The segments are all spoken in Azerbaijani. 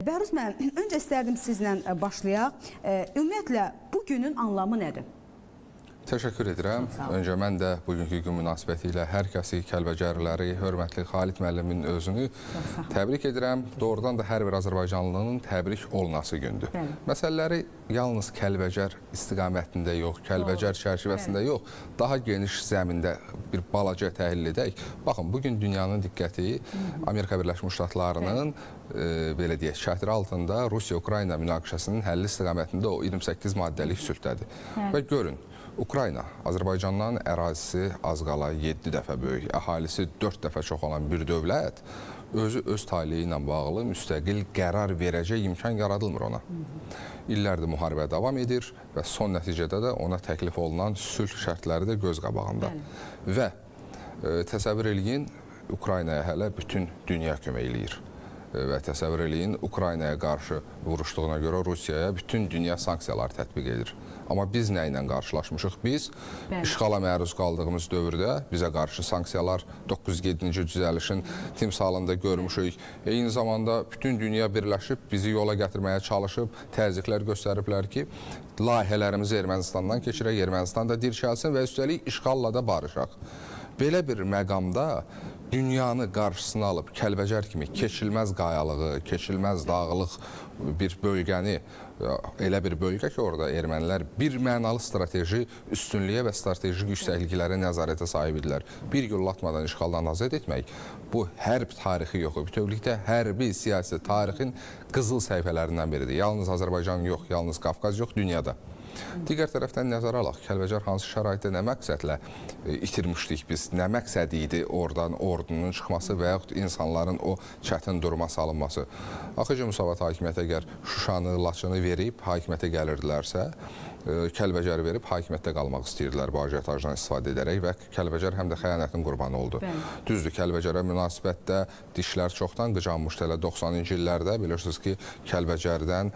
Bəhruz müəllim, öncə istərdim sizlə başlayaq. Ümumiyyətlə, bu günün anlamı nədir? Təşəkkür edirəm. Öncə mən də bugünkü gün münasibəti ilə hər kəsi, Kəlbəcərliləri, hörmətli Xalid müəllimin özünü təbrik edirəm. Doğrudan da hər bir Azərbaycanlının təbrik olunası gündür. Məsələləri yalnız Kəlbəcər istiqamətində yox, Kəlbəcər çərçivəsində yox, daha geniş zəmində bir balaca təhlil edək. Baxın, bugün dünyanın diqqəti Amerika Birləşmiş Ştatlarının belə deyək, çətiri altında Rusiya-Ukrayna münaqişəsinin həlli istiqamətində o 28 maddəlik sülhdədir. Və görün, Ukrayna, Azərbaycandan ərazisi az qala 7 dəfə böyük, əhalisi 4 dəfə çox olan bir dövlət özü öz taleyi ilə bağlı müstəqil qərar verəcək imkan yaradılmır ona. İllərdir müharibə davam edir və son nəticədə də ona təklif olunan sülh şərtləri də göz qabağında. Və təsəvvür eləyin, Ukraynaya hələ bütün dünya kömək eləyir. Və təsəvvür eləyin, Ukraynaya qarşı vuruşduğuna görə Rusiyaya bütün dünya sanksiyalar tətbiq edir. Amma biz nə ilə qarşılaşmışıq? Biz işğala məruz qaldığımız dövrdə bizə qarşı sanksiyalar 907-ci düzəlişin timsalında görmüşük. Eyni zamanda bütün dünya birləşib bizi yola gətirməyə çalışıb, təzyiqlər göstəriblər ki, layihələrimizi Ermənistandan keçirək, Ermənistan da dirçəlsin və üstəlik işğalla da barışaq. Belə bir məqamda dünyanı qarşısına alıb Kəlbəcər kimi keçilməz qayalığı, keçilməz dağlıq bir bölgəni, elə bir bölgə ki, orada ermənilər bir mənalı strateji üstünlüyə və strateji yüksəkliklərə nəzarətə sahib idilər. Bir yollatmadan işğaldan azad etmək, bu hərb tarixi yox, bütövlükdə hərbi siyasi tarixin qızıl səhifələrindən biridir. Yalnız Azərbaycan yox, yalnız Qafqaz yox, dünyada. Digər tərəfdən nəzərə alaq, Kəlbəcər hansı şəraitdə nə məqsədlə itirmişdik biz, nə məqsədi idi oradan ordunun çıxması və yaxud insanların o çətin duruma salınması. Axıcı Müsavat hakimiyyət əgər Şuşanı, Laçını verib hakimiyyətə gəlirdilərsə, Kəlbəcəri verib hakimiyyətdə qalmaq istəyirdilər bu ajitajdan istifadə edərək və Kəlbəcər həm də xəyanətin qurbanı oldu. Düzdür, Kəlbəcərə münasibətdə dişlər çoxdan qıcanmışdı. Elə 90-cı illərdə bilirsiniz ki, Kəlbəcərdən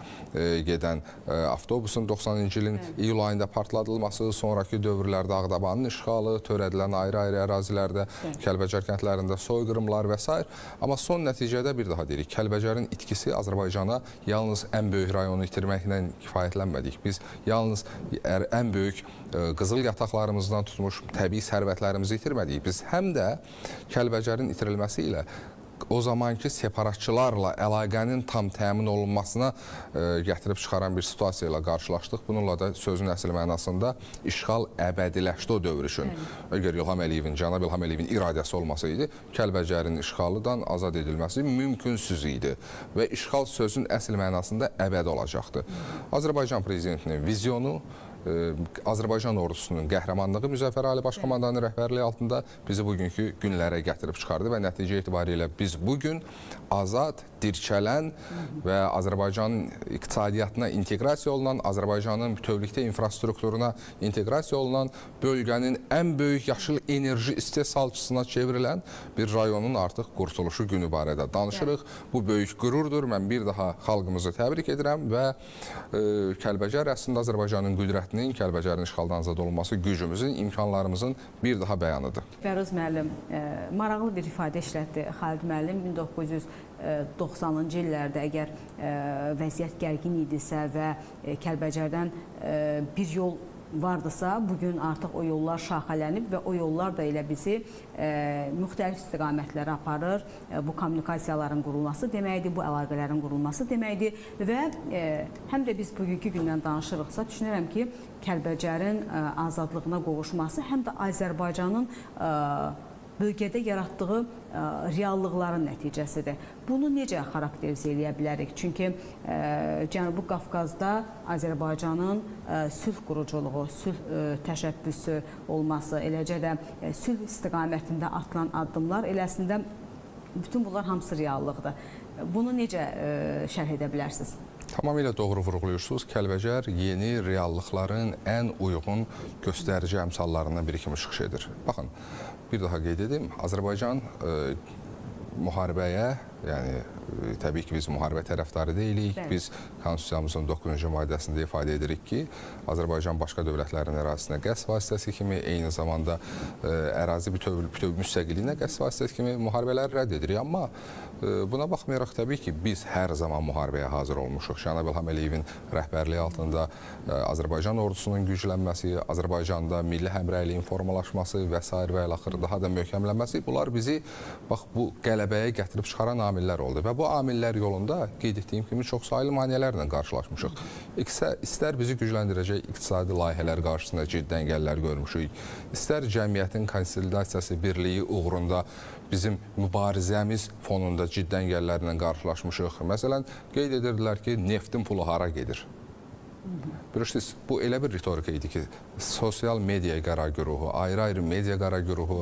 gedən avtobusun 90-cı ilin iyul ayında partladılması, sonraki dövrlərdə Ağdabanın işğalı, törədilən ayrı-ayrı ərazilərdə, Kəlbəcər kəndlərində soyqırımlar və s. Amma son nəticədə bir daha deyirik, Kəlbəcərin itkisi Azərbaycana yalnız ən böyük rayonu itirməklə kifayətlənmədik. Biz yalnız ən böyük qızıl yataqlarımızdan tutmuş təbii sərvətlərimizi itirmədik. Biz həm də Kəlbəcərin itirilməsi ilə o zamanki separatçılarla əlaqənin tam təmin olunmasına gətirib çıxaran bir situasiya ilə qarşılaşdıq. Bununla da sözün əsl mənasında işğal əbədiləşdi o dövr üçün. Əgər Cənab İlham Əliyevin iradəsi olmasaydı, Kəlbəcərin işğalıdan azad edilməsi mümkünsüz idi və işğal sözün əsl mənasında əbədi olacaqdı. Azərbaycan prezidentinin vizyonu, Azərbaycan ordusunun qəhrəmanlığı Müzəffər Ali Başkomandanın rəhbərliyi altında bizi bugünkü günlərə gətirib çıxardı və nəticə etibarilə biz bugün azad, dirçələn və Azərbaycanın iqtisadiyyatına inteqrasiya olunan, Azərbaycanın bütövlükdə infrastrukturuna inteqrasiya olunan, bölgənin ən böyük yaşıl enerji istehsalçısına çevrilən bir rayonun artıq qurtuluşu günü barədə danışırıq. Bu böyük qürurdur. Mən bir daha xalqımızı təbrik edirəm və Kəlbəcər əslində Azərbaycanın qüdrətinin, Kəlbəcərin işğaldan azad olunması gücümüzün, imkanlarımızın bir daha bəyanıdır. Bəhruz müəllim, maraqlı bir ifadə işlətdi Xalid müəllim. 1990-cı illərdə əgər vəziyyət gərgin idisə və Kəlbəcərdən bir yol vardısa, bugün artıq o yollar şaxələnib və o yollar da elə bizi müxtəlif istiqamətlərə aparır. Bu kommunikasiyaların qurulması deməkdir, bu əlaqələrin qurulması deməkdir və həm də biz bugünkü gündən danışırıqsa, düşünürəm ki, Kəlbəcərin azadlığına qovuşması həm də Azərbaycanın bölgədə yaratdığı reallıqların nəticəsidir. Bunu necə xarakterizə eləyə bilərik? Çünki Cənubi Qafqazda Azərbaycanın sülh quruculuğu, sülh təşəbbüsü olması, eləcə də sülh istiqamətində atılan addımlar eləsində bütün bunlar hamısı reallıqdır. Bunu necə şərh edə bilərsiniz? Tamamilə doğru vurğulayırsınız. Kəlbəcər yeni reallıqların ən uyğun göstərici əmsallarından biri kimi çıxış edir. Baxın, bir daha qeyd edim, Azərbaycan müharibəyə Yəni təbii ki, biz müharibə tərəfdarı deyilik. Bəli. Biz Konstitusiyamızın 9-cu maddəsində ifadə edirik ki, Azərbaycan başqa dövlətlərin ərazisinə qəsd vasitəsi kimi, eyni zamanda ərazi bütöv müstəqilliyinə qəsd vasitəsi kimi müharibələri rədd edirik. Amma buna baxmayaraq təbii ki, biz hər zaman müharibəyə hazır olmuşuq. Cənab İlham Əliyevin rəhbərliyi altında Azərbaycan ordusunun güclənməsi, Azərbaycanda milli həmrəyliyin formalaşması və s. və ilaxır daha da möhkəmlənməsi, bunlar bizi bax bu qələbəyə gətirib çıxaran amillər oldu və bu amillər yolunda qeyd etdiyim kimi çoxsaylı maneələrlə qarşılaşmışıq. İstər bizi gücləndirəcək iqtisadi layihələr qarşısında ciddi əngəllər görmüşük, istər cəmiyyətin konsolidasiyası birliyi uğrunda bizim mübarizəmiz fonunda ciddi əngəllərlə qarşılaşmışıq. Məsələn, qeyd edirdilər ki, neftin pulu hara gedir? Bilirsiniz, bu elə bir ritorika idi ki, sosial media qərar güruhu, ayrı-ayrı media qərar güruhu,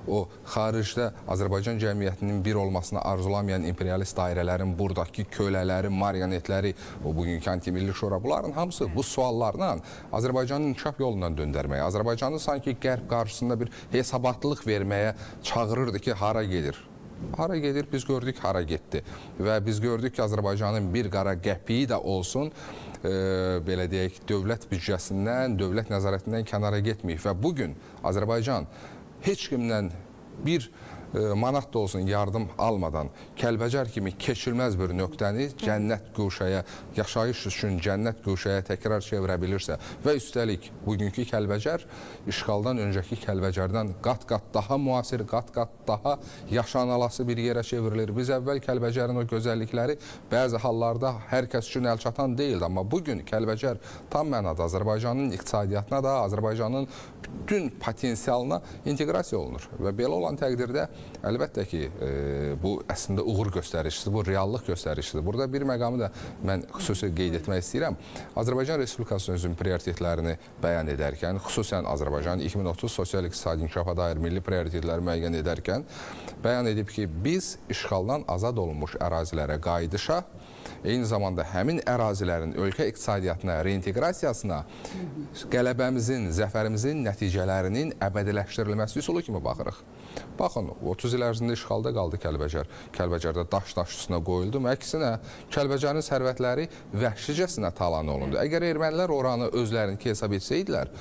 o xaricdə Azərbaycan cəmiyyətinin bir olmasını arzulamayan imperialist dairələrin buradakı kölələri, marionetləri, o bugünkü anti-milli şura, bunların hamısı bu suallarla Azərbaycanın inkişaf yolundan döndərməyə, Azərbaycanı sanki qərb qarşısında bir hesabatlıq verməyə çağırırdı ki, hara gedir? Hara gedir, biz gördük, hara getdi. Və biz gördük ki, Azərbaycanın bir qara qəpiyi də olsun, belə deyək, dövlət büdcəsindən, dövlət nəzarətindən kənara getməyib. Və bugün Azərbaycan heç kimdən bir manat da olsun yardım almadan Kəlbəcər kimi keçilməz bir nöqtəni cənnət guşəyə, yaşayış üçün cənnət guşəyə təkrar çevirə bilirsə və üstəlik bugünkü Kəlbəcər işğaldan öncəki Kəlbəcərdən qat-qat daha müasir, qat-qat daha yaşanalası bir yerə çevrilir. Biz əvvəl Kəlbəcərin o gözəllikləri bəzi hallarda hər kəs üçün əlçatan deyildi, amma bugün Kəlbəcər tam mənada Azərbaycanın iqtisadiyyatına da, Azərbaycanın bütün potensialına inteqrasiya olunur və belə olan təqdirdə əlbəttə ki, bu əslində uğur göstəricisidir, bu reallıq göstəricisidir. Burada bir məqamı da mən xüsusi qeyd etmək istəyirəm. Azərbaycan Respublikasının özünün prioritetlərini bəyan edərkən, xüsusən Azərbaycan 2030 sosial-iqtisadi inkişafa dair milli prioritetləri müəyyən edərkən bəyan edib ki, biz işğaldan azad olunmuş ərazilərə qayıdışa, eyni zamanda həmin ərazilərin ölkə iqtisadiyyatına, reinteqrasiyasına qələbəmizin, zəfərimizin nəticələrinin əbədiləşdirilməsi üsulu kimi baxırıq. Baxın, 30 il ərzində işğalda qaldı Kəlbəcər. Kəlbəcərdə daş üstünə qoyuldu. Əksinə, Kəlbəcərin sərvətləri vəhşicəsinə talan olundu. Əgər ermənilər oranı özlərinki hesab etsəydilər,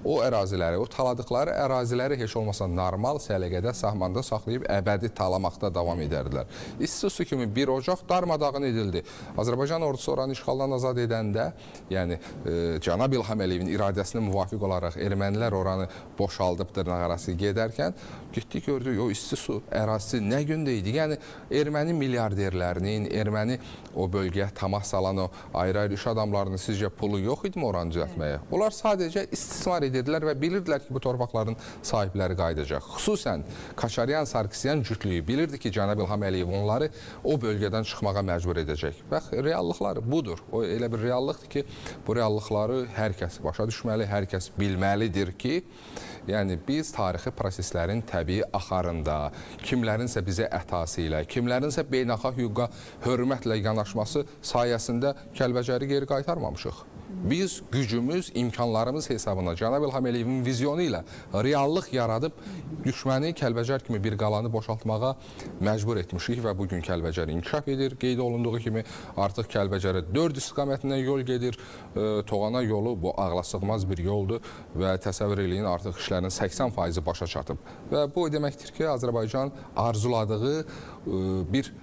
o əraziləri, o taladıqları əraziləri heç olmasa normal səliqədə, sahmanda saxlayıb əbədi talamaqda davam edərdilər. İstisu kimi bir ocaq darmadağın edildi. Azərbaycan ordusu oranı işğaldan azad edəndə, yəni Cənab İlham Əliyevin iradəsinə müvafiq olaraq ermənilər oranı boşaldıb dırnaqarası gedərkən, getdik gördük, o istisu ərazisi nə gündə idi? Yəni erməni milyarderlərinin, erməni o bölgəyə tamah salan o ayrı-ayrı iş adamlarının sizcə pulu yox idi mi oranı düzəltməyə? Onlar sadəcə istismar edirdilər və bilirdilər ki, bu torpaqların sahibləri qayıdacaq. Xüsusən Kaçaryan, Sarkisyan cütlüyü bilirdi ki, Cənab İlham Əliyev onları o bölgədən çıxmağa məcbur edəcək. Bax, reallıqları budur. O elə bir reallıqdır ki, bu reallıqları hər kəs başa düşməli, hər kəs bilməlidir ki, yəni biz tarixi proseslərin təbii axarında, kimlərinsə bizə ətası ilə, kimlərinsə beynəlxalq hüquqa hörmətlə yanaşması sayəsində Kəlbəcəri geri qaytarmamışıq. Biz gücümüz, imkanlarımız hesabına Cənab İlham Əliyevin vizyonu ilə reallıq yaradıb düşməni Kəlbəcər kimi bir qalanı boşaltmağa məcbur etmişik və bugün Kəlbəcər inkişaf edir. Qeyd olunduğu kimi artıq Kəlbəcərə 4 istiqamətindən yol gedir. Toğana yolu bu ağlasığmaz bir yoldur və təsəvvür eləyin artıq işlərin 80% başa çatıb. Və bu deməkdir ki, Azərbaycan arzuladığı bir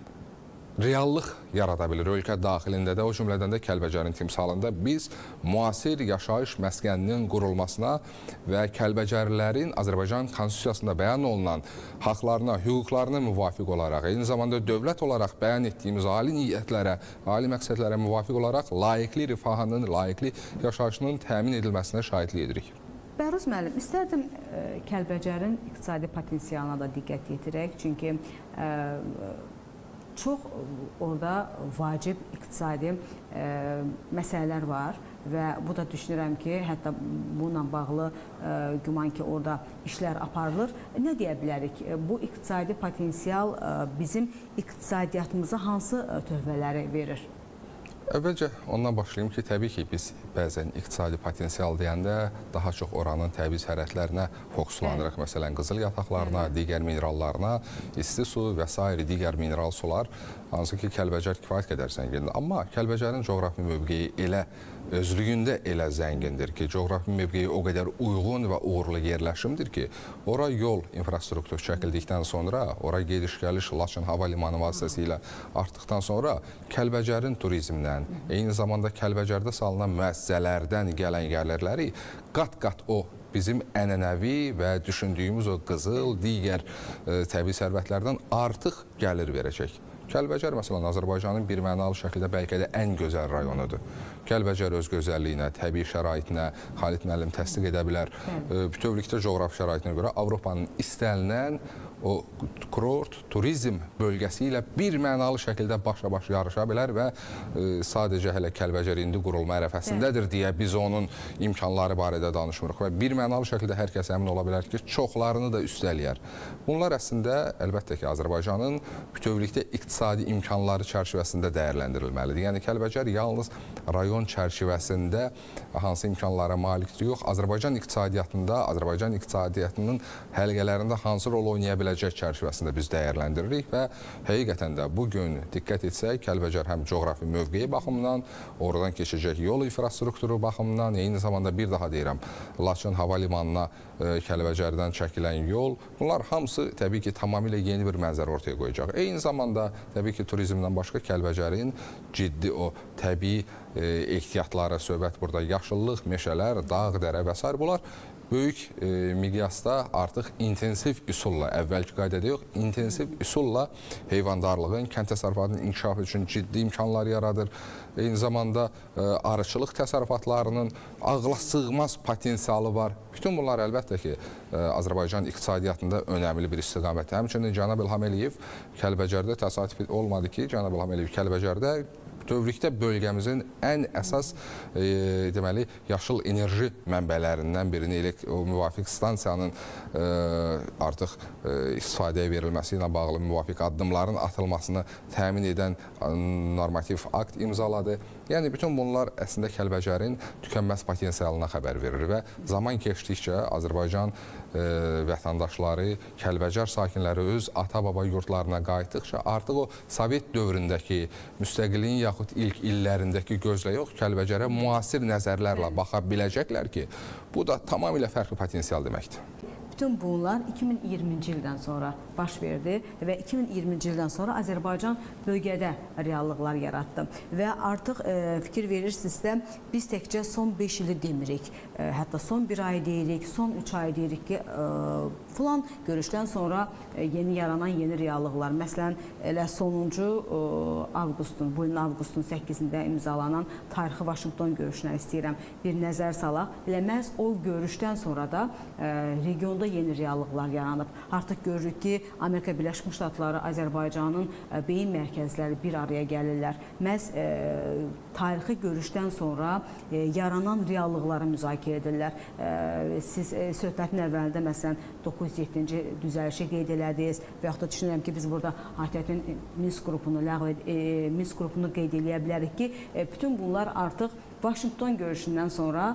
reallıq yarada bilir. Ölkə daxilində də, o cümlədən də Kəlbəcərin timsalında biz müasir yaşayış məskəninin qurulmasına və Kəlbəcərlilərin Azərbaycan Konstitusiyasında bəyan olunan haqlarına, hüquqlarına müvafiq olaraq, eyni zamanda dövlət olaraq bəyan etdiyimiz ali niyyətlərə, ali məqsədlərə müvafiq olaraq layiqli rifahının, layiqli yaşayışının təmin edilməsinə şahidlik edirik. Bəhruz müəllim, istərdim Kəlbəcərin iqtisadi potensialına da diqqət yetirək, çünki çox orada vacib iqtisadi məsələlər var və bu da düşünürəm ki, hətta bununla bağlı güman ki, orada işlər aparılır. Nə deyə bilərik? Bu iqtisadi potensial bizim iqtisadiyyatımıza hansı töhfələri verir? Əvvəlcə ondan başlayayım ki, təbii ki, biz bəzən iqtisadi potensial deyəndə daha çox oranın təbii sərhədlərinə fokuslanırıq. Məsələn, qızıl yataqlarına, digər minerallarına, isti su və s. digər mineral sular. hansı ki, Kəlbəcər kifayət qədər zəngindir. Amma Kəlbəcərin coğrafi mövqeyi elə özlüyündə elə zəngindir ki, coğrafi mövqeyi o qədər uyğun və uğurlu yerləşimdir ki, ora yol infrastrukturu çəkildikdən sonra, ora gediş-gəliş Laçın hava limanı vasitəsilə artdıqdan sonra Kəlbəcərin turizmindən, eyni zamanda Kəlbəcərdə salınan müəssisələrdən gələn gəlirləri qat-qat o bizim ənənəvi və düşündüyümüz o qızıl, digər təbii sərvətlərdən artıq gəlir verəcək. Kəlbəcər, məsələn, Azərbaycanın bir mənalı şəkildə bəlkə də ən gözəl rayonudur. Kəlbəcər öz gözəlliyinə, təbii şəraitinə Xalid müəllim təsdiq edə bilər. Bütövlükdə coğrafi şəraitinə görə Avropanın istənilən o kurort, turizm bölgəsi ilə bir mənalı şəkildə başa-baş yarışa bilər və sadəcə hələ Kəlbəcər indi qurulma ərəfəsindədir deyə biz onun imkanları barədə danışmırıq və bir mənalı şəkildə hər kəs əmin ola bilər ki, çoxlarını da üstələyər. Bunlar əslində, əlbəttə ki, Azərbaycanın bütövlükdə iqtisadi imkanları çərçivəsində dəyərləndirilməlidir. Yəni, Kəlbəcər yalnız rayon çərçivəsində hansı imkanlara malikdir yox, Azərbaycan iqtisadiyyatında, Azərbaycan iqtisadiyyatının həlqələrində hansı rol oynaya biləcək çərçivəsində biz dəyərləndiririk və həqiqətən də bugün diqqət etsək, Kəlbəcər həm coğrafi mövqeyi baxımından, oradan keçəcək yol infrastrukturu baxımından, eyni zamanda bir daha deyirəm, Laçın hava limanına Kəlbəcərdən çəkilən yol, bunlar hamısı təbii ki, tamamilə yeni bir mənzərə ortaya qoyacaq. Eyni zamanda təbii ki, turizmdən başqa Kəlbəcərin ciddi o təbii ehtiyatları, söhbət burada yaşıllıq, meşələr, dağ, dərə və s. bunlar böyük miqyasda artıq intensiv üsulla, əvvəlki qaydada yox, intensiv üsulla heyvandarlığın, kənd təsərrüfatının inkişafı üçün ciddi imkanlar yaradır. Eyni zamanda arıçılıq təsərrüfatlarının ağla sığmaz potensialı var. Bütün bunlar əlbəttə ki, Azərbaycan iqtisadiyyatında önəmli bir istiqamətdir. Həmçinin Cənab İlham Əliyev Kəlbəcərdə təsadüf olmadı ki, Cənab İlham Əliyev Kəlbəcərdə bütövlükdə bölgəmizin ən əsas deməli yaşıl enerji mənbələrindən birini o müvafiq stansiyanın artıq istifadəyə verilməsi ilə bağlı müvafiq addımların atılmasını təmin edən normativ akt imzaladı. Yəni bütün bunlar əslində Kəlbəcərin tükənməz potensialına xəbər verir və zaman keçdikcə Azərbaycan vətəndaşları, Kəlbəcər sakinləri öz ata-baba yurtlarına qayıtdıqca artıq o Sovet dövründəki müstəqilliyin yaxud ilk illərindəki gözlə yox, Kəlbəcərə müasir nəzərlərlə baxa biləcəklər ki, bu da tamamilə fərqli potensial deməkdir. Bütün bunlar 2020-ci ildən sonra baş verdi və 2020-ci ildən sonra Azərbaycan bölgədə reallıqlar yaratdı və artıq fikir verirsinizsə, biz təkcə son 5 ili demirik, hətta son 1 ay deyirik, son 3 ay deyirik ki, filan görüşdən sonra yeni yaranan yeni reallıqlar, məsələn, elə sonuncu avqustun, bu ilin avqustun 8-də imzalanan tarixi Vaşinqton görüşünə istəyirəm bir nəzər salaq. Elə məhz o görüşdən sonra da regionda yeni reallıqlar yaranıb. Artıq görürük ki, Amerika Birləşmiş Ştatları, Azərbaycanın beyin mərkəzləri bir araya gəlirlər. Məhz tarixi görüşdən sonra yaranan reallıqları müzakirə edirlər. Siz söhbətin əvvəlində məsələn 907-ci düzəlişi qeyd elədiniz və yaxud da düşünürəm ki, biz burada ATƏT-in Minsk qrupunu qeyd eləyə bilərik ki, bütün bunlar artıq Vaşinqton görüşündən sonra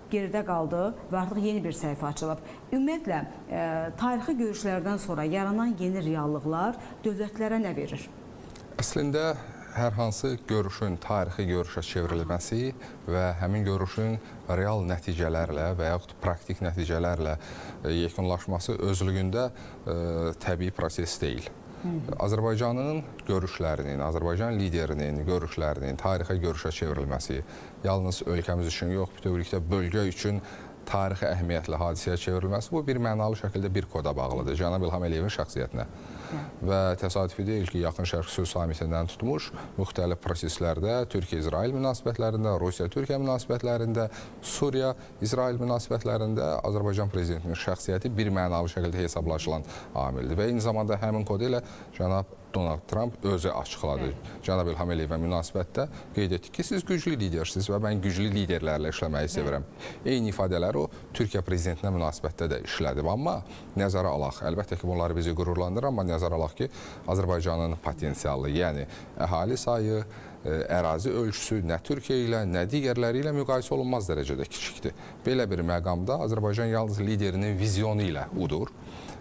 geridə qaldı və artıq yeni bir səhifə açılıb. Ümumiyyətlə, tarixi görüşlərdən sonra yaranan yeni reallıqlar dövlətlərə nə verir? Əslində, hər hansı görüşün tarixi görüşə çevrilməsi və həmin görüşün real nəticələrlə və yaxud praktik nəticələrlə yekunlaşması özlüyündə təbii proses deyil. Azərbaycanın görüşlərinin, Azərbaycan liderinin görüşlərinin tarixi görüşə çevrilməsi yalnız ölkəmiz üçün yox, bütövlükdə bölgə üçün tarixi əhəmiyyətli hadisəyə çevrilməsi bu bir mənalı şəkildə bir koda bağlıdır. Cənab İlham Əliyevin şəxsiyyətinə. Və təsadüfi deyil ki, Yaxın Şərq sülh samitindən tutmuş müxtəlif proseslərdə Türkiyə-İsrail münasibətlərində, Rusiya-Türkiyə münasibətlərində, Suriya-İsrail münasibətlərində Azərbaycan prezidentinin şəxsiyyəti bir mənalı şəkildə hesablaşılan amildir. Və eyni zamanda həmin kodu ilə Cənab Donald Trump özü açıqladı. Cənab İlham Əliyevə münasibətdə qeyd etdi ki, siz güclü lidersiniz və mən güclü liderlərlə işləməyi sevirəm. Eyni ifadələri o Türkiyə prezidentinə münasibətdə də işlədib. Amma nəzərə alaq, əlbəttə ki, bunları bizi qürurlandır, amma nəzərə alaq ki, Azərbaycanın potensialı, yəni əhali sayı, ərazi ölçüsü nə Türkiyə ilə, nə digərləri ilə müqayisə olunmaz dərəcədə kiçikdir. Belə bir məqamda Azərbaycan yalnız liderinin vizyonu ilə udur.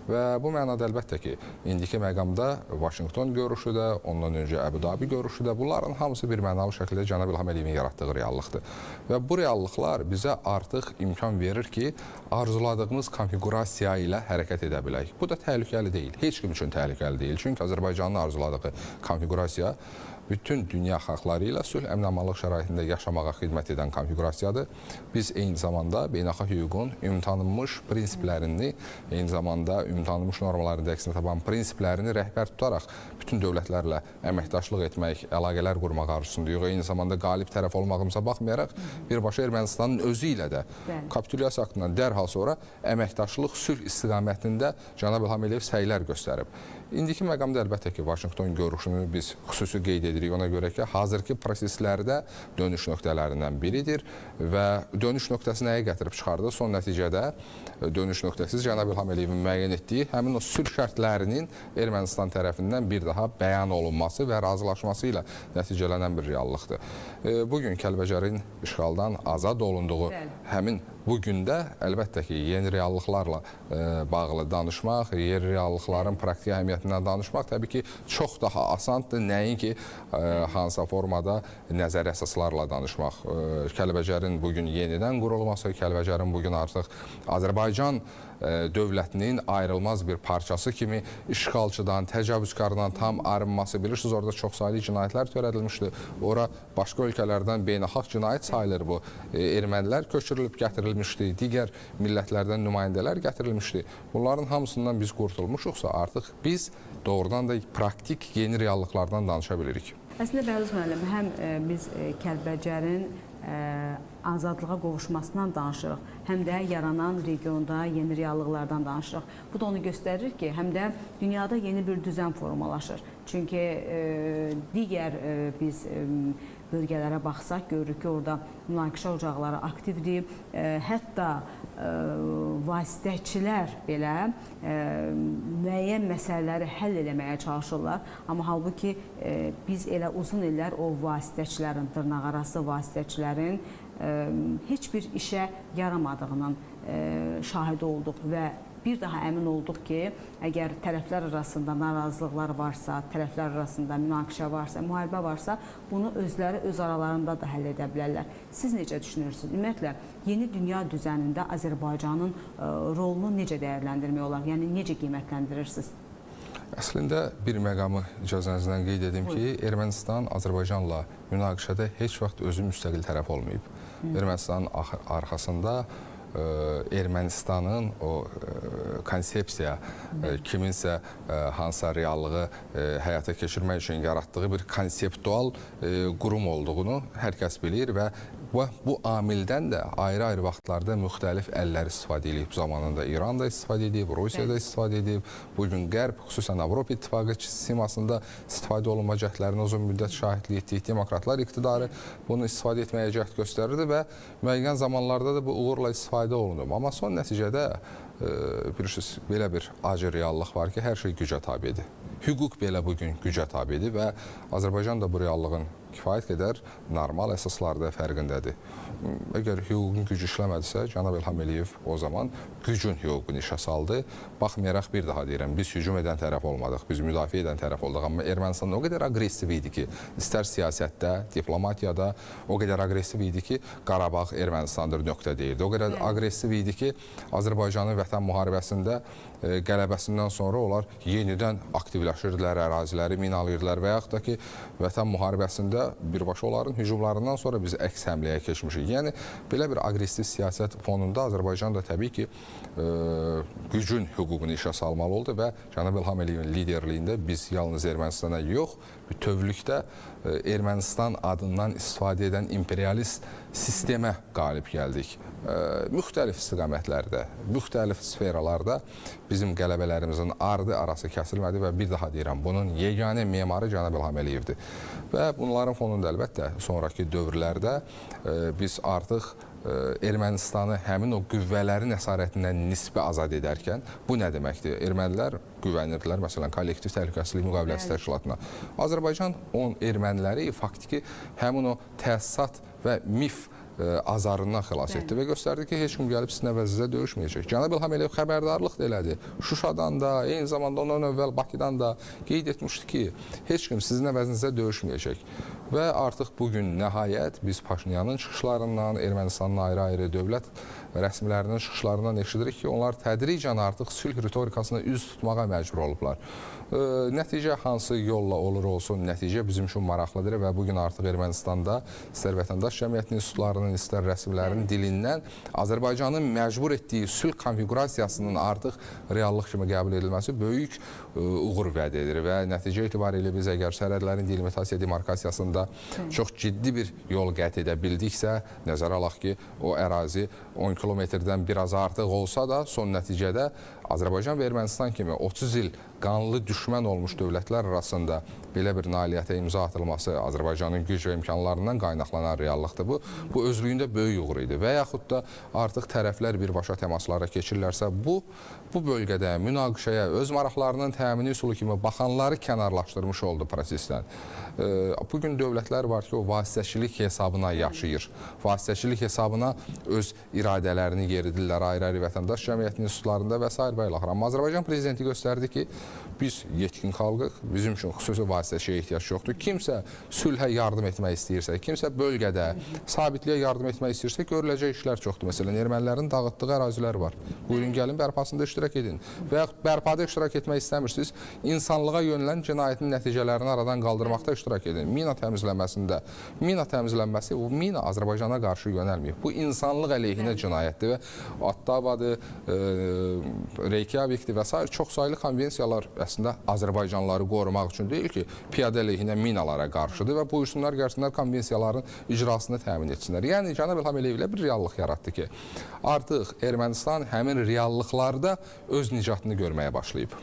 Və bu mənada əlbəttə ki, indiki məqamda Vaşinqton görüşü də, ondan öncə Əbu-Dabi görüşü də, bunların hamısı bir mənalı şəkildə cənab İlham Əliyevin yaratdığı reallıqdır. Və bu reallıqlar bizə artıq imkan verir ki, arzuladığımız konfigurasiya ilə hərəkət edə bilək. Bu da təhlükəli deyil, heç kim üçün təhlükəli deyil. Çünki Azərbaycanın arzuladığı konfigurasiya bütün dünya xalqları ilə sülh əmin-amanlıq şəraitində yaşamağa xidmət edən konfigurasiyadır. Biz eyni zamanda beynəlxalq hüququn ümumtanınmış prinsiplərini, eyni zamanda ümumtanınmış normalarında əksini tapan prinsiplərini rəhbər tutaraq bütün dövlətlərlə əməkdaşlıq etmək, əlaqələr qurmaq arzusundayıq. Eyni zamanda qalib tərəf olmağımıza baxmayaraq, birbaşa Ermənistanın özü ilə də kapitulyasiya aktından dərhal sonra əməkdaşlıq sülh istiqamətində cənab İlham Əliyev səylər göstərib. İndiki məqamda əlbəttə ki, Vaşinqton görüşünü biz xüsusi qeyd edirik. Ona görə ki, hazırki proseslərdə dönüş nöqtələrindən biridir və dönüş nöqtəsi nəyə gətirib çıxardı? Son nəticədə dönüş nöqtəsi cənab İlham Əliyevin müəyyən etdiyi həmin o sülh şərtlərinin Ermənistan tərəfindən bir daha bəyan olunması və razılaşması ilə nəticələnən bir reallıqdır. Bugün Kəlbəcərin işğaldan azad olunduğu həmin bu gündə əlbəttə ki, yeni reallıqlarla bağlı danışmaq, yeni reallıqların praktik əhəmiyyətindən danışmaq təbii ki, çox daha asandır. Nəinki hansısa formada nəzəri əsaslarla danışmaq. Kəlbəcərin bugün yenidən qurulması, Kəlbəcərin bugün artıq Azərbaycan dövlətinin ayrılmaz bir parçası kimi işğalçıdan, təcavüzkardan tam arınması. Bilirsiniz, orada çoxsaylı cinayətlər törədilmişdi. Ora başqa ölkələrdən beynəlxalq cinayət sayılır bu. Ermənilər köçürülüb gətirilmişdi, digər millətlərdən nümayəndələr gətirilmişdi. Bunların hamısından biz qurtulmuşuqsa, artıq biz doğrudan da praktik yeni reallıqlardan danışa bilirik. Əslində, Bəhruz müəllim, həm biz Kəlbəcərin azadlığa qovuşmasından danışırıq, həm də yaranan regionda yeni reallıqlardan danışırıq. Bu da onu göstərir ki, həm də dünyada yeni bir düzən formalaşır. Çünki digər biz bölgələrə baxsaq, görürük ki, orada münaqişə ocaqları aktivdir. Hətta vasitəçilər belə müəyyən məsələləri həll eləməyə çalışırlar. Amma halbuki biz elə uzun illər o vasitəçilərin, dırnaqarası vasitəçilərin heç bir işə yaramadığının şahidi olduq və bir daha əmin olduq ki, əgər tərəflər arasında narazılıqlar varsa, tərəflər arasında münaqişə varsa, müharibə varsa, bunu özləri öz aralarında da həll edə bilərlər. Siz necə düşünürsünüz? Ümumiyyətlə, yeni dünya düzənində Azərbaycanın rolunu necə dəyərləndirmək olar? Yəni, necə qiymətləndirirsiniz? Əslində, bir məqamı icazənizlə qeyd edim ki, Ermənistan Azərbaycanla münaqişədə heç vaxt özü müstəqil tərəf olmayıb. Ermənistanın arxasında Ermənistanın o konsepsiya, kiminsə hansısa reallığı həyata keçirmək üçün yaratdığı bir konseptual qurum olduğunu hər kəs bilir və bu amildən də ayrı-ayrı vaxtlarda müxtəlif əllər istifadə edib. Zamanında İran da istifadə edib, Rusiya da istifadə edib. Bugün Qərb, xüsusən Avropa İttifaqı simasında istifadə olunma cəhdlərinə uzun müddət şahidlik etdik. Demokratlar iqtidarı bunu istifadə etməyə cəhd göstərirdi və müəyyən zamanlarda da bu uğurla istifadə olunub. Amma son nəticədə bilirsiniz, belə bir acı reallıq var ki, hər şey gücə tabidir. Hüquq belə bugün gücə tabidir və Azərbaycan da bu reallığın kifayət qədər normal əsaslarda fərqindədir. Əgər hüququn gücü işləmədisə, cənab İlham Əliyev o zaman gücün hüququnu işə saldı. Baxmayaraq, bir daha deyirəm, biz hücum edən tərəf olmadıq, biz müdafiə edən tərəf olduq. Amma Ermənistan o qədər aqressiv idi ki, istər siyasətdə, diplomatiyada o qədər aqressiv idi ki, Qarabağ Ermənistandır nöqtə deyirdi. O qədər aqressiv idi ki, Azərbaycanın Vətən müharibəsində qələbəsindən sonra onlar yenidən aktivləşirdilər, əraziləri minalayırdılar və yaxud da ki, Vətən müharibəsində birbaşa onların hücumlarından sonra biz əks həmləyə keçmişik. Yəni, belə bir aqressiv siyasət fonunda Azərbaycan da təbii ki, gücün hüququnu işə salmalı oldu və cənab İlham Əliyevin liderliyində biz yalnız Ermənistana yox, bütövlükdə Ermənistan adından istifadə edən imperialist sistemə qalib gəldik. Müxtəlif istiqamətlərdə, müxtəlif sferalarda bizim qələbələrimizin ardı arası kəsilmədi və bir daha deyirəm, bunun yeganə memarı cənab İlham Əliyevdir. Və bunların fonunda əlbəttə sonraki dövrlərdə biz artıq Ermənistanı həmin o qüvvələrin əsarətindən nisbi azad edərkən, bu nə deməkdir? Ermənilər güvənirdilər, məsələn, kollektiv təhlükəsizlik müqaviləsi təşkilatına. Azərbaycan erməniləri faktiki həmin o təsisat və MİF azarından xilas etdi və göstərdi ki, heç kim gəlib sizin əvəzinizə döyüşməyəcək. Cənab İlham Əliyev xəbərdarlıq da elədi. Şuşadan da, eyni zamanda ondan əvvəl Bakıdan da qeyd etmişdi ki, heç kim sizin əvəzinizə döyüşməyəcək. Və artıq bugün nəhayət biz Paşinyanın çıxışlarından, Ermənistanın ayrı-ayrı dövlət rəsmilərinin çıxışlarından eşidirik ki, onlar tədricən artıq sülh ritorikasına üz tutmağa məcbur olublar. Nəticə hansı yolla olur olsun, nəticə bizim üçün maraqlıdır və bugün artıq Ermənistanda istər vətəndaş cəmiyyətinin institutlarının, istər rəsmilərin dilindən Azərbaycanın məcbur etdiyi sülh konfigurasiyasının artıq reallıq kimi qəbul edilməsi böyük uğur vəd edir və nəticə itibarilə biz əgər sərhədlərin delimitasiya demarkasiyasında çox ciddi bir yol qət edə bildiksə, nəzərə alaq ki, o ərazi 10 kilometrdən biraz artıq olsa da son nəticədə Azərbaycan və Ermənistan kimi 30 il qanlı düşmən olmuş dövlətlər arasında belə bir nailiyyətə imza atılması Azərbaycanın güc və imkanlarından qaynaqlanan reallıqdır. Bu özlüyündə böyük uğur idi və yaxud da artıq tərəflər birbaşa təmaslara keçirlərsə, bu bölgədə münaqişəyə öz maraqlarının təmini üsulu kimi baxanları kənarlaşdırmış oldu prosesdən. Bugün dövlətlər var ki, o vasitəçilik hesabına yaşayır. Vasitəçilik hesabına öz iradələrini yeridirlər ayrı-ayrı vətəndaş cəmiyyətinin institutlarında və s. Amma Azərbaycan prezidenti göstərdi ki, biz yetkin xalqıq, bizim üçün xüsusi vasitəçiyə ehtiyac yoxdur. Kimsə sülhə yardım etmək istəyirsə, kimsə bölgədə sabitliyə yardım etmək istəyirsə, görüləcək işlər çoxdur. Məsələn, ermənilərin dağıtdığı ərazilər var. Buyurun, gəlin, bərpasında iştirak edin. Və yaxud bərpada iştirak etmək istəmirsiniz, insanlığa yönələn cinayətin nəticələrini aradan qaldırmaqda iştirak edin. Mina təmizlənməsində, mina təmizlənməsi, bu mina Azərbaycana qarşı yönəlməyib. Bu insanlıq əleyhinə cinayətdir və Ottawadır, Reykjavikdir və s. çox saylı konvensiyalar əslində Azərbaycanlıları qorumaq üçün deyil ki, piyada əleyhinə minalara qarşıdır və buyursunlar, gəlsinlər konvensiyaların icrasını təmin etsinlər. Yəni, Cənab İlham Əliyev ilə bir reallıq yaratdı ki, artıq Ermənistan həmin reallıqlarda öz nicatını görməyə başlayıb.